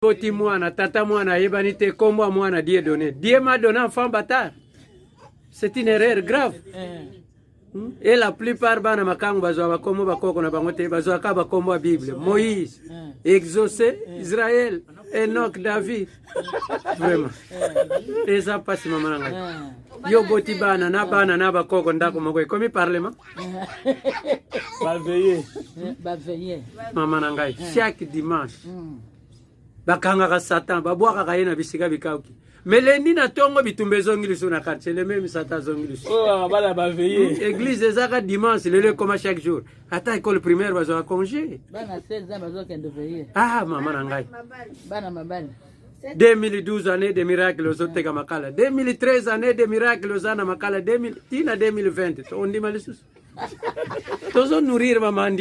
Poti mwana, tata mwana, yebanite, kombo mwana, Dieu donné. Dieu m'a donné un enfant bâtard. C'est une erreur grave. Et la plupart bana makangu bazwa bakombo bakoko na bangote bazwa ka bakombo Bible. Moïse, Exaucé, Israël, Enoch, David. Vraiment. Et ça passe maman ngai. Yo boti bana na bakoko ndako moko komi parlement. Baveiller. Maman ngai chaque dimanche. Bakanga ka Satan babwaka ka yena bisika bikauki. Meleni na tongo bitumbe zongiliso na quartier le même Satan zongiliso. Oh bala baveiller. Église ezaka dimanche le comme chaque jour. Ata école primaire bazo congé. Bana 16 ans bazo kende veiller. Ah maman ngai. Bana mabali. 2012 année de miracles aux Otega Makala. 2013 année de miracles aux Ana Makala. 2020. On dit malisus. Tous on nourrir maman.